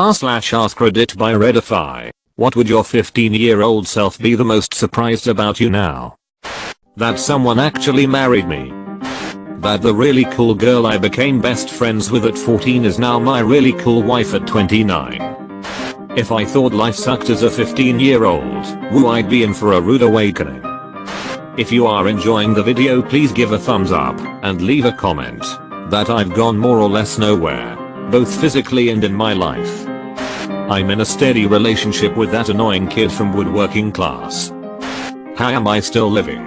r/AskReddit by Reddify. What would your 15-year-old self be the most surprised about you now? That someone actually married me. That the really cool girl I became best friends with at 14 is now my really cool wife at 29. If I thought life sucked as a 15-year-old, woo, I'd be in for a rude awakening. If you are enjoying the video, please give a thumbs up and leave a comment. That I've gone more or less nowhere, both physically and in my life. I'm in a steady relationship with that annoying kid from woodworking class. How am I still living?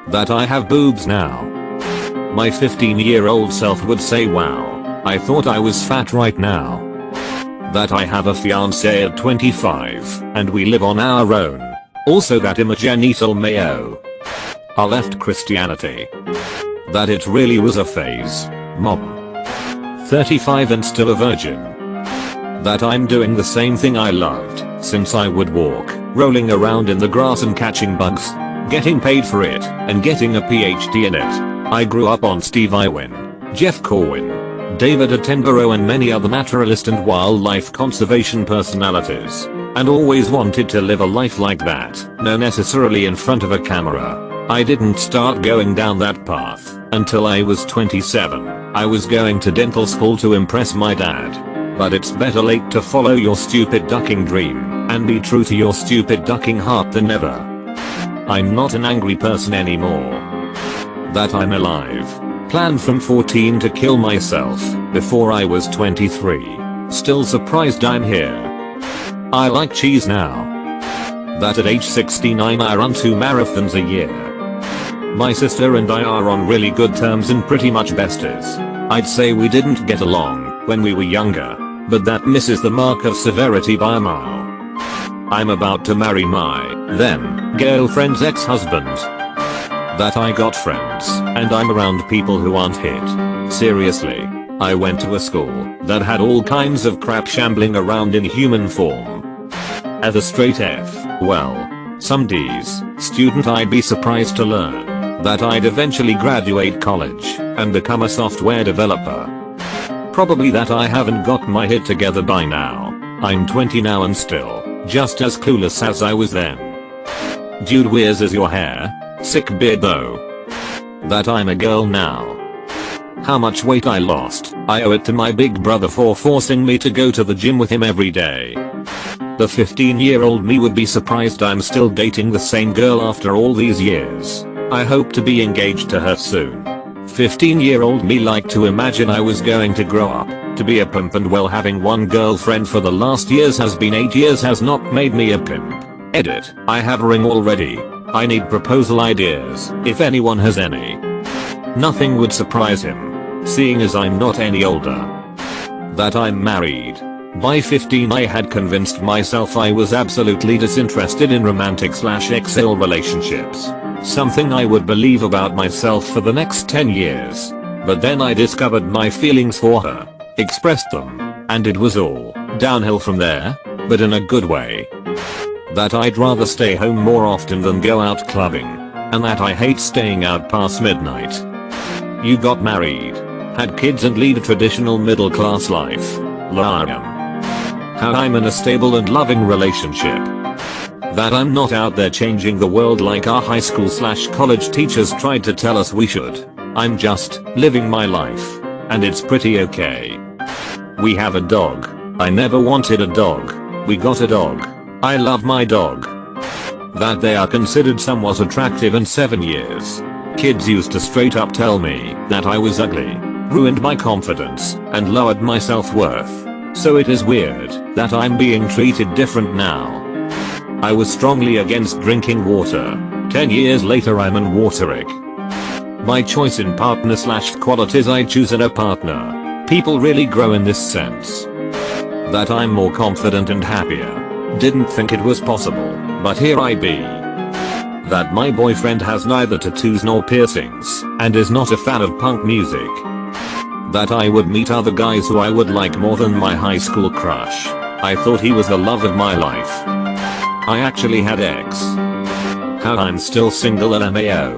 That I have boobs now. My 15-year-old self would say, wow, I thought I was fat right now. That I have a fiance at 25 and we live on our own. Also that I'm a genital mayo. I left Christianity. That it really was a phase. Mom. 35 and still a virgin. That I'm doing the same thing I loved since I would walk, rolling around in the grass and catching bugs, getting paid for it, and getting a PhD in it. I grew up on Steve Irwin, Jeff Corwin, David Attenborough and many other naturalist and wildlife conservation personalities, and always wanted to live a life like that, no necessarily in front of a camera. I didn't start going down that path until I was 27. I was going to dental school to impress my dad. But it's better late to follow your stupid ducking dream and be true to your stupid ducking heart than never. I'm not an angry person anymore. That I'm alive. Planned from 14 to kill myself before I was 23. Still surprised I'm here. I like cheese now. That at age 69 I run 2 marathons a year. My sister and I are on really good terms and pretty much besties. I'd say we didn't get along when we were younger, but that misses the mark of severity by a mile. I'm about to marry my then girlfriend's ex-husband. That I got friends and I'm around people who aren't hit. Seriously, I went to a school that had all kinds of crap shambling around in human form. As a straight F, well, some D's student, I'd be surprised to learn that I'd eventually graduate college and become a software developer. Probably that I haven't got my head together by now. I'm 20 now and still just as clueless as I was then. Dude, where's is your hair? Sick beard though. That I'm a girl now. How much weight I lost, I owe it to my big brother for forcing me to go to the gym with him every day. The 15-year-old me would be surprised I'm still dating the same girl after all these years. I hope to be engaged to her soon. 15-year-old me liked to imagine I was going to grow up to be a pimp, and well, having one girlfriend for the last years has been 8 years has not made me a pimp. Edit. I have a ring already. I need proposal ideas if anyone has any. Nothing would surprise him, seeing as I'm not any older. That I'm married. By 15 I had convinced myself I was absolutely disinterested in romantic/XL relationships. Something I would believe about myself for the next 10 years. But then I discovered my feelings for her, expressed them, and it was all downhill from there, but in a good way. That I'd rather stay home more often than go out clubbing, and that I hate staying out past midnight. You got married, had kids and lead a traditional middle class life. How I'm in a stable and loving relationship. That I'm not out there changing the world like our high school/college teachers tried to tell us we should. I'm just living my life, and it's pretty okay. We have a dog. I never wanted a dog. We got a dog. I love my dog. That they are considered somewhat attractive in 7 years. Kids used to straight up tell me that I was ugly, ruined my confidence, and lowered my self-worth. So it is weird that I'm being treated different now. I was strongly against drinking water. 10 years later I'm an wateric. My choice in partner/qualities I choose in a partner. People really grow in this sense. That I'm more confident and happier. Didn't think it was possible, but here I be. That my boyfriend has neither tattoos nor piercings and is not a fan of punk music. That I would meet other guys who I would like more than my high school crush. I thought he was the love of my life. I actually had ex. How I'm still single LMAO.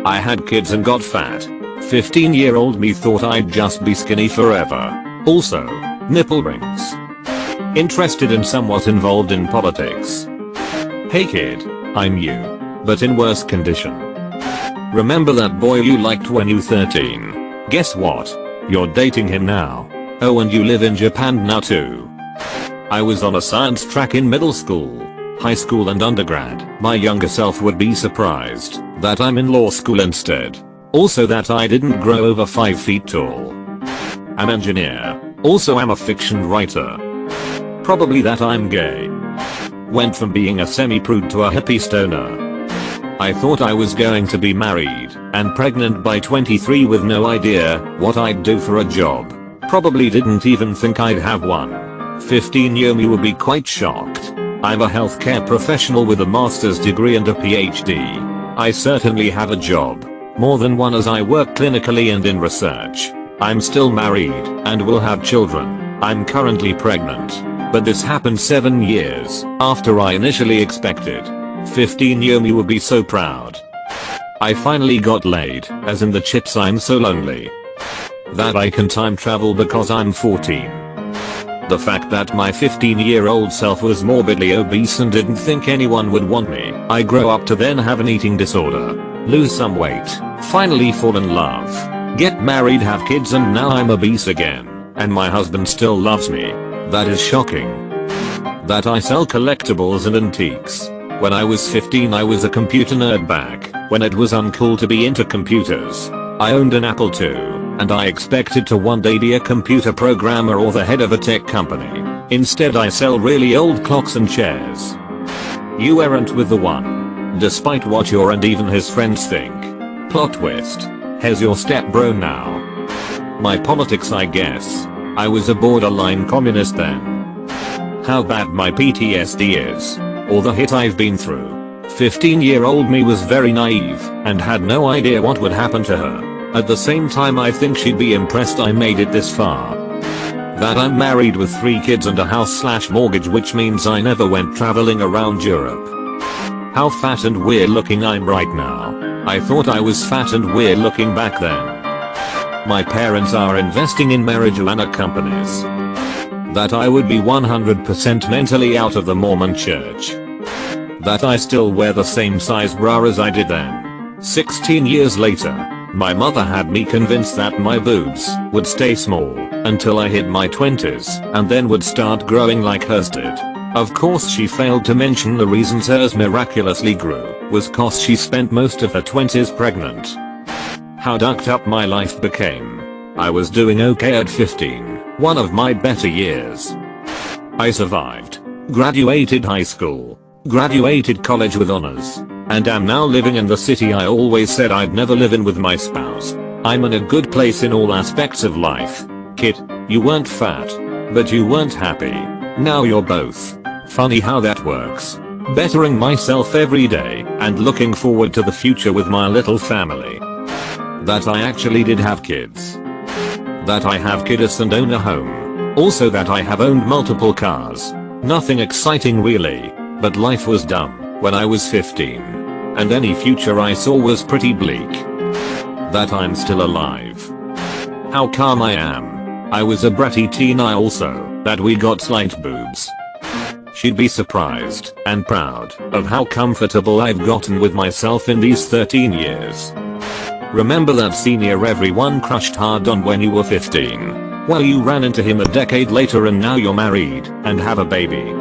I had kids and got fat. 15-year-old me thought I'd just be skinny forever. Also, nipple rings. Interested and somewhat involved in politics. Hey kid, I'm you. But in worse condition. Remember that boy you liked when you 13? Guess what? You're dating him now. Oh, and you live in Japan now too. I was on a science track in middle school, high school and undergrad. My younger self would be surprised that I'm in law school instead. Also that I didn't grow over 5 feet tall. I'm engineer. Also I'm a fiction writer. Probably that I'm gay. Went from being a semi-prude to a hippie stoner. I thought I was going to be married and pregnant by 23 with no idea what I'd do for a job. Probably didn't even think I'd have one. 15-year me would be quite shocked. I'm a healthcare professional with a master's degree and a PhD. I certainly have a job. More than one as I work clinically and in research. I'm still married and will have children. I'm currently pregnant. But this happened 7 years after I initially expected. 15-year me would be so proud. I finally got laid, as in the chips I'm so lonely. That I can time travel because I'm 14. The fact that my 15-year-old self was morbidly obese and didn't think anyone would want me. I grow up to then have an eating disorder, lose some weight, finally fall in love, get married, have kids, and now I'm obese again. And my husband still loves me. That is shocking. That I sell collectibles and antiques. When I was 15 I was a computer nerd back when it was uncool to be into computers. I owned an Apple II, and I expected to one day be a computer programmer or the head of a tech company. Instead I sell really old clocks and chairs. You weren't with the one. Despite what your and even his friends think. Plot twist. Here's your stepbro now. My politics I guess. I was a borderline communist then. How bad my PTSD is. Or the hit I've been through. 15-year-old me was very naive and had no idea what would happen to her. At the same time I think she'd be impressed I made it this far. That I'm married with 3 kids and a house/mortgage, which means I never went traveling around Europe. How fat and weird looking I'm right now. I thought I was fat and weird looking back then. My parents are investing in marijuana companies. That I would be 100% mentally out of the Mormon church. That I still wear the same size bra as I did then. 16 years later, my mother had me convinced that my boobs would stay small until I hit my 20s and then would start growing like hers did. Of course she failed to mention the reasons hers miraculously grew was cause she spent most of her 20s pregnant. How ducked up my life became. I was doing okay at 15, one of my better years. I survived, graduated high school, graduated college with honors, and am now living in the city I always said I'd never live in with my spouse. I'm in a good place in all aspects of life. Kid, you weren't fat, but you weren't happy. Now you're both. Funny how that works. Bettering myself every day and looking forward to the future with my little family. That I actually did have kids. That I have kids and own a home. Also that I have owned multiple cars. Nothing exciting really, but life was dumb when I was 15. And any future I saw was pretty bleak. That I'm still alive. How calm I am. I was a bratty teen also, that we got slight boobs. She'd be surprised and proud of how comfortable I've gotten with myself in these 13 years. Remember that senior everyone crushed hard on when you were 15? Well, you ran into him a decade later and now you're married and have a baby.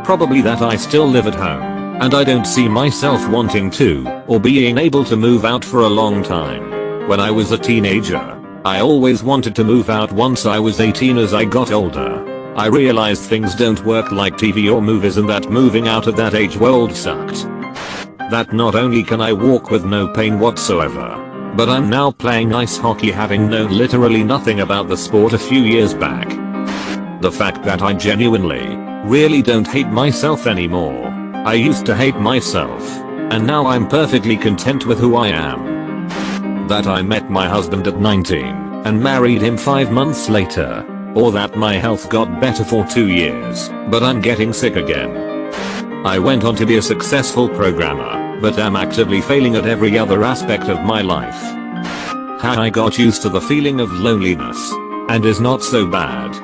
Probably that I still live at home and I don't see myself wanting to or being able to move out for a long time. When I was a teenager, I always wanted to move out once I was 18. As I got older, I realized things don't work like TV or movies and that moving out at that age world sucked. That not only can I walk with no pain whatsoever, but I'm now playing ice hockey having known literally nothing about the sport a few years back. The fact that I genuinely, really don't hate myself anymore. I used to hate myself, and now I'm perfectly content with who I am. That I met my husband at 19 and married him 5 months later. Or that my health got better for 2 years, but I'm getting sick again. I went on to be a successful programmer, but am actively failing at every other aspect of my life. How I got used to the feeling of loneliness, and is not so bad.